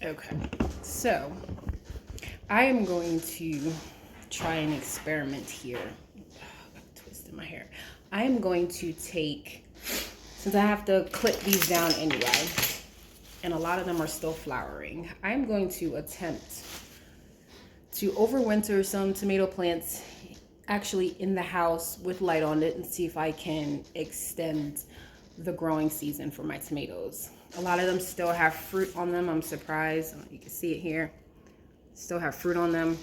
Okay, so I am going to try an experiment here. Oh, I got a twist in my hair. I am going to take, since I have to clip these down anyway, and a lot of them are still flowering, I am going to attempt to overwinter some tomato plants actually in the house with light on it and see if I can extend the growing season for my tomatoes. A lot of them still have fruit on them. I'm surprised. You can see it here. Still have fruit on them.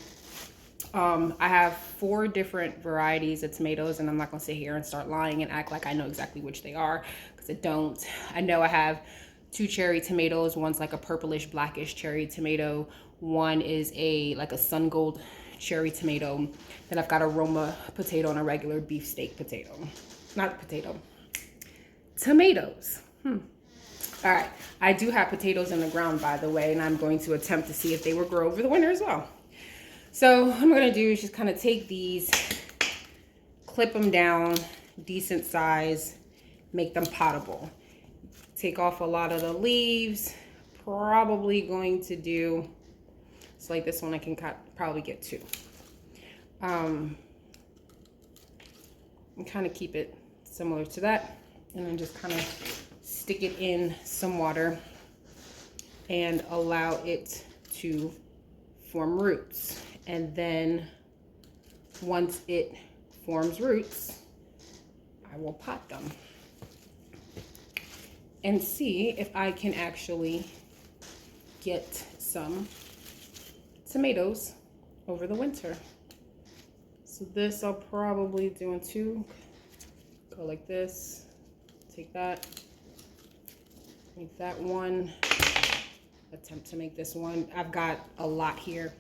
I have 4 different varieties of tomatoes, and I'm not going to sit here and start lying and act like I know exactly which they are, because I don't. I know I have 2 cherry tomatoes. One's like a purplish blackish cherry tomato. One is like a sun gold cherry tomato. Then I've got a Roma potato and a regular beefsteak potato. Not potato. Tomatoes. All right. I do have potatoes in the ground, by the way, and I'm going to attempt to see if they will grow over the winter as well. So what I'm going to do is just kind of take these, clip them down, decent size, make them potable. Take off a lot of the leaves. Probably going to do, it's like this one I can probably get 2. And kind of keep it similar to that. And then just kind of stick it in some water and allow it to form roots. And then once it forms roots, I will pot them and see if I can actually get some tomatoes over the winter. So this I'll probably do in 2. Go like this, take that, make that one, attempt to make this one. I've got a lot here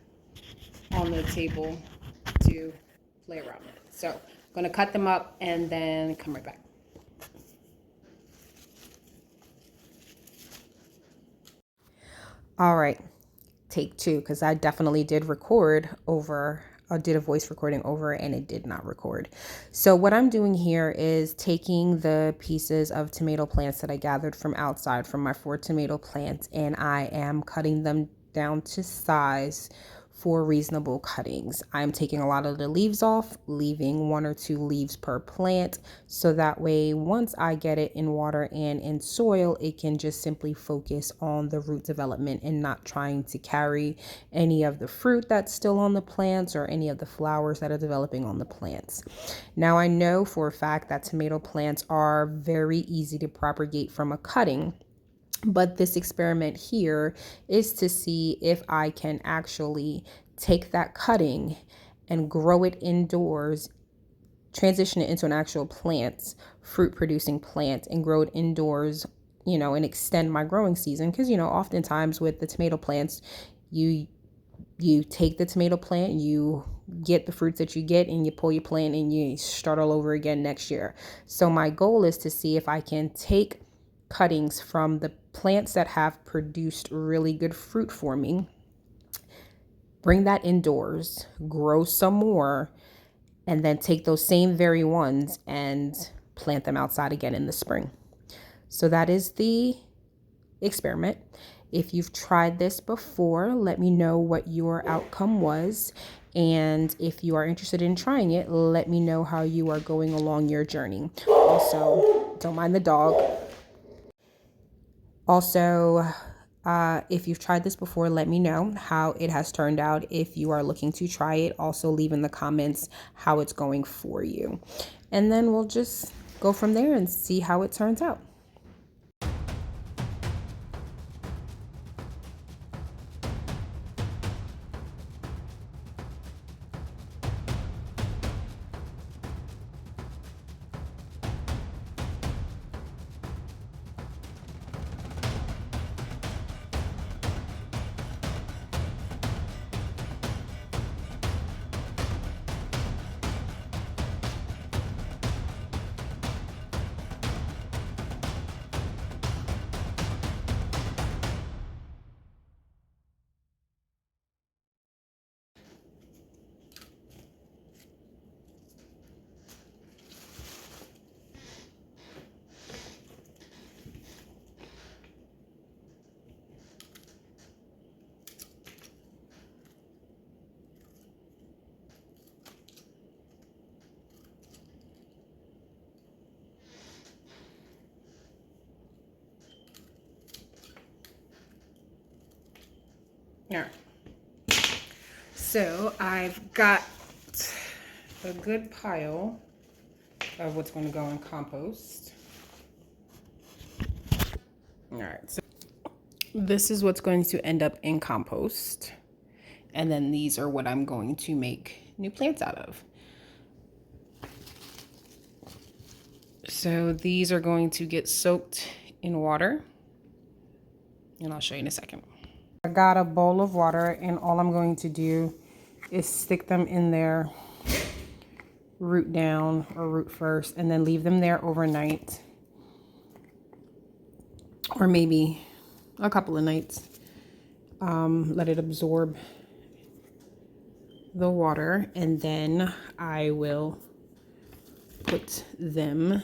on the table to play around with. So I'm going to cut them up and then come right back. All right, take 2, because I definitely did record over, did a voice recording over, and it did not record. So what I'm doing here is taking the pieces of tomato plants that I gathered from outside from my 4 tomato plants, and I am cutting them down to size for reasonable cuttings. I'm taking a lot of the leaves off, leaving 1 or 2 leaves per plant, so that way once I get it in water and in soil, it can just simply focus on the root development and not trying to carry any of the fruit that's still on the plants or any of the flowers that are developing on the plants. Now I know for a fact that tomato plants are very easy to propagate from a cutting. But this experiment here is to see if I can actually take that cutting and grow it indoors, transition it into an actual plant, fruit producing plant, and grow it indoors, and extend my growing season. Because, oftentimes with the tomato plants, you take the tomato plant, you get the fruits that you get, and you pull your plant and you start all over again next year. So my goal is to see if I can take cuttings from the plants that have produced really good fruit for me, bring that indoors, grow some more, and then take those same very ones and plant them outside again in the spring. So that is the experiment. If you've tried this before, let me know what your outcome was. And if you are interested in trying it, let me know how you are going along your journey. Also, don't mind the dog. Also, if you've tried this before, let me know how it has turned out. If you are looking to try it, also leave in the comments how it's going for you. And then we'll just go from there and see how it turns out. All right. So I've got a good pile of what's going to go in compost. All right. So this is what's going to end up in compost. And then these are what I'm going to make new plants out of. So these are going to get soaked in water. And I'll show you in a second. I got a bowl of water, and all I'm going to do is stick them in there, root down or root first, and then leave them there overnight. Or maybe a couple of nights. Let it absorb the water, and then I will put them.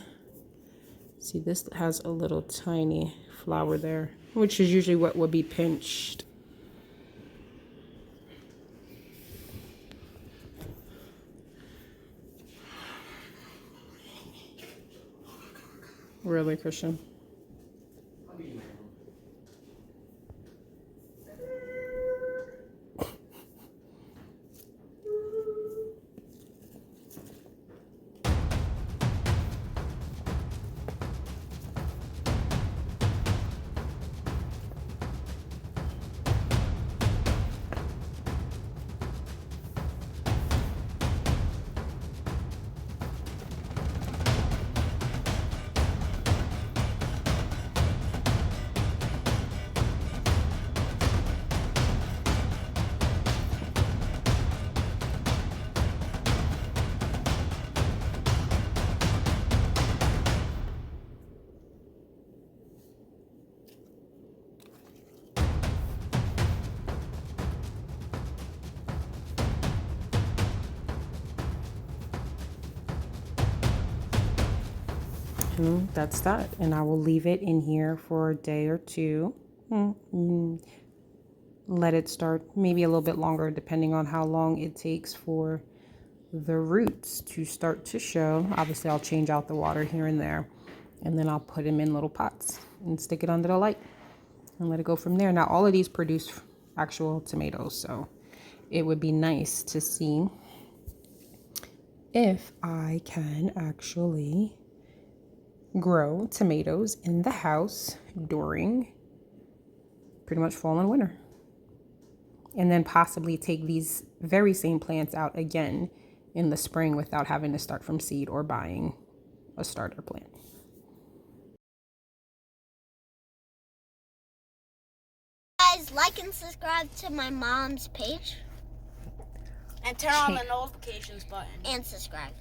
See, this has a little tiny flower there, which is usually what would be pinched. Really, Christian? And that's that. And I will leave it in here for a day or two. Let it start maybe a little bit longer, depending on how long it takes for the roots to start to show. Obviously, I'll change out the water here and there, and then I'll put them in little pots and stick it under the light and let it go from there. Now, all of these produce actual tomatoes, so it would be nice to see if I can actually grow tomatoes in the house during pretty much fall and winter. And then possibly take these very same plants out again in the spring without having to start from seed or buying a starter plant. Guys, like and subscribe to my mom's page. And turn on the notifications button. And subscribe.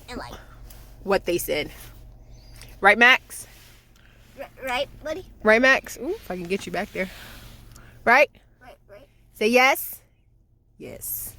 And like. What they said. Right, Max? Right, buddy? Right, Max? Ooh, if I can get you back there. Right? Right. Say yes. Yes.